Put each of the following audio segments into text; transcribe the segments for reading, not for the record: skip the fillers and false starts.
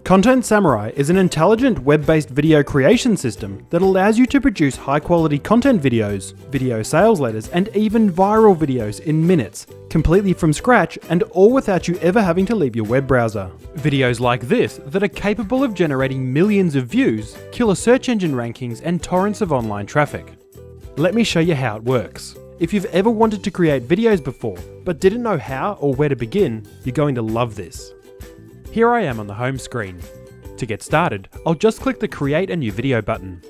Content Samurai is an intelligent web-based video creation system that allows you to produce high-quality content videos, video sales letters, and even viral videos in minutes, completely from scratch and all without you ever having to leave your web browser. Videos like this that are capable of generating millions of views, killer search engine rankings, and torrents of online traffic. Let me show you how it works. If you've ever wanted to create videos before, but didn't know how or where to begin, you're going to love this. Here I am on the home screen. To get started, I'll just click the Create a New Video button.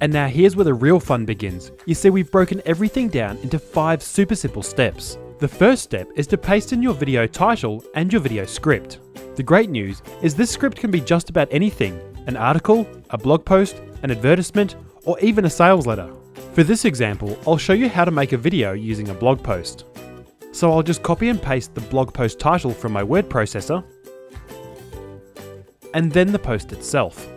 And now here's where the real fun begins. You see, we've broken everything down into 5 super simple steps. The first step is to paste in your video title and your video script. The great news is this script can be just about anything: an article, a blog post, an advertisement, or even a sales letter. For this example, I'll show you how to make a video using a blog post. So I'll just copy and paste the blog post title from my word processor, and then the post itself.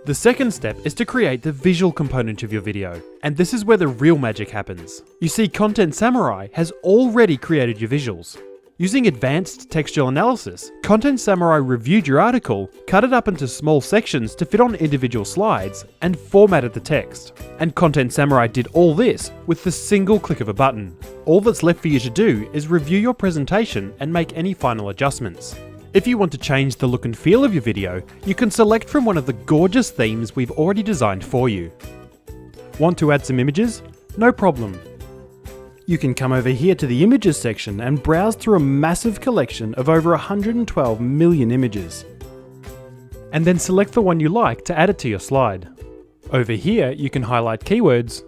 The second step is to create the visual component of your video, and this is where the real magic happens. You see, Content Samurai has already created your visuals. Using advanced textual analysis, Content Samurai reviewed your article, cut it up into small sections to fit on individual slides, and formatted the text. And Content Samurai did all this with the single click of a button. All that's left for you to do is review your presentation and make any final adjustments. If you want to change the look and feel of your video, you can select from one of the gorgeous themes we've already designed for you. Want to add some images? No problem. You can come over here to the images section and browse through a massive collection of over 112 million images. And then select the one you like to add it to your slide. Over here, you can highlight keywords,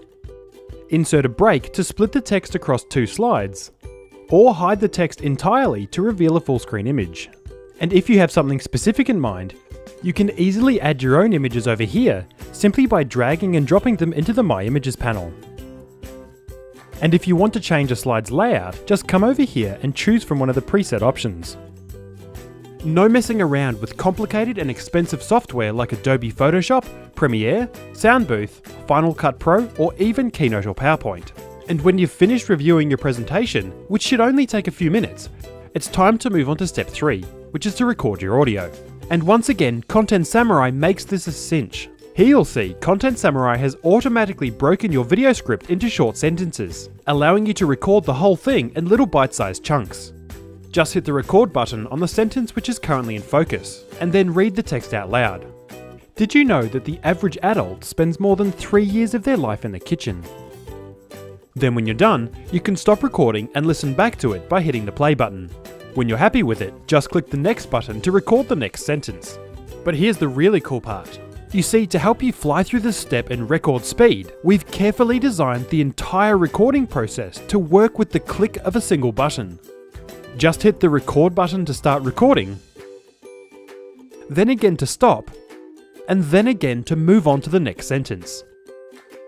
insert a break to split the text across 2 slides, or hide the text entirely to reveal a full screen image. And if you have something specific in mind, you can easily add your own images over here simply by dragging and dropping them into the My Images panel. And if you want to change a slide's layout, just come over here and choose from one of the preset options. No messing around with complicated and expensive software like Adobe Photoshop, Premiere, Soundbooth, Final Cut Pro, or even Keynote or PowerPoint. And when you've finished reviewing your presentation, which should only take a few minutes, it's time to move on to step 3, which is to record your audio. And once again, Content Samurai makes this a cinch. Here you'll see Content Samurai has automatically broken your video script into short sentences, allowing you to record the whole thing in little bite-sized chunks. Just hit the record button on the sentence which is currently in focus, and then read the text out loud. Did you know that the average adult spends more than 3 years of their life in the kitchen? Then when you're done, you can stop recording and listen back to it by hitting the play button. When you're happy with it, just click the next button to record the next sentence. But here's the really cool part. You see, to help you fly through this step in record speed, we've carefully designed the entire recording process to work with the click of a single button. Just hit the record button to start recording, then again to stop, and then again to move on to the next sentence.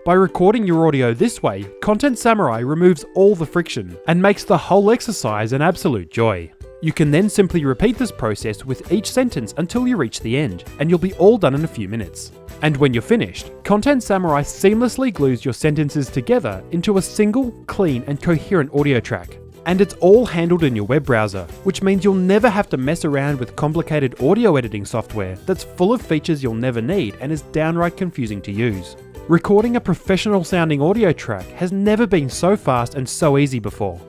By recording your audio this way, Content Samurai removes all the friction and makes the whole exercise an absolute joy. You can then simply repeat this process with each sentence until you reach the end, and you'll be all done in a few minutes. And when you're finished, Content Samurai seamlessly glues your sentences together into a single, clean, and coherent audio track. And it's all handled in your web browser, which means you'll never have to mess around with complicated audio editing software that's full of features you'll never need and is downright confusing to use. Recording a professional sounding audio track has never been so fast and so easy before.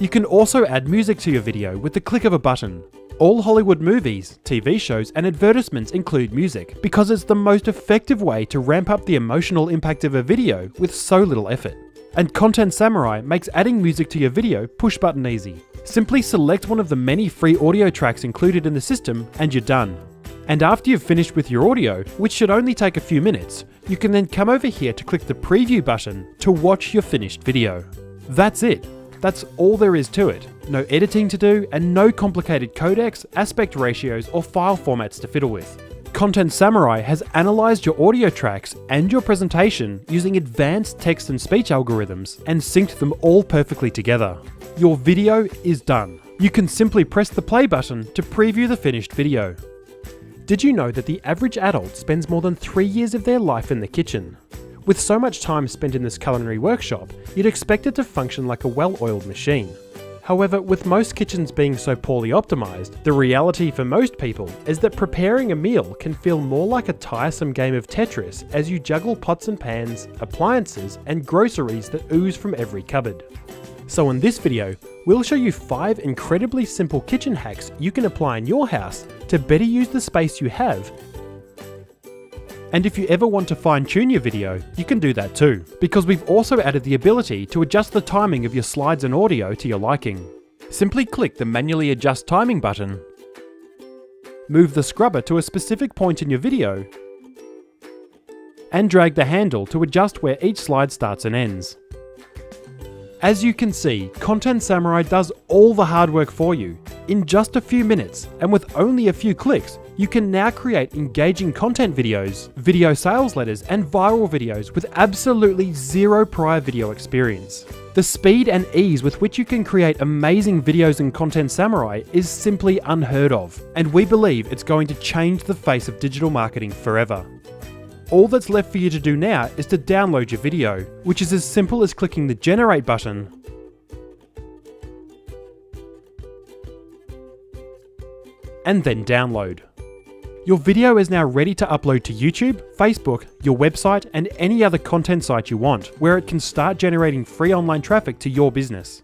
You can also add music to your video with the click of a button. All Hollywood movies, TV shows, and advertisements include music because it's the most effective way to ramp up the emotional impact of a video with so little effort. And Content Samurai makes adding music to your video push button easy. Simply select one of the many free audio tracks included in the system and you're done. And after you've finished with your audio, which should only take a few minutes, you can then come over here to click the preview button to watch your finished video. That's it. That's all there is to it. No editing to do and no complicated codecs, aspect ratios, or file formats to fiddle with. Content Samurai has analysed your audio tracks and your presentation using advanced text and speech algorithms and synced them all perfectly together. Your video is done. You can simply press the play button to preview the finished video. Did you know that the average adult spends more than 3 years of their life in the kitchen? With so much time spent in this culinary workshop, you'd expect it to function like a well-oiled machine. However, with most kitchens being so poorly optimized, the reality for most people is that preparing a meal can feel more like a tiresome game of Tetris as you juggle pots and pans, appliances, and groceries that ooze from every cupboard. So in this video, we'll show you 5 incredibly simple kitchen hacks you can apply in your house to better use the space you have. And if you ever want to fine-tune your video, you can do that too, because we've also added the ability to adjust the timing of your slides and audio to your liking. Simply click the manually adjust timing button, move the scrubber to a specific point in your video, and drag the handle to adjust where each slide starts and ends. As you can see, Content Samurai does all the hard work for you. In just a few minutes, and with only a few clicks, you can now create engaging content videos, video sales letters, and viral videos with absolutely zero prior video experience. The speed and ease with which you can create amazing videos in Content Samurai is simply unheard of, and we believe it's going to change the face of digital marketing forever. All that's left for you to do now is to download your video, which is as simple as clicking the Generate button and then download. Your video is now ready to upload to YouTube, Facebook, your website, and any other content site you want, where it can start generating free online traffic to your business.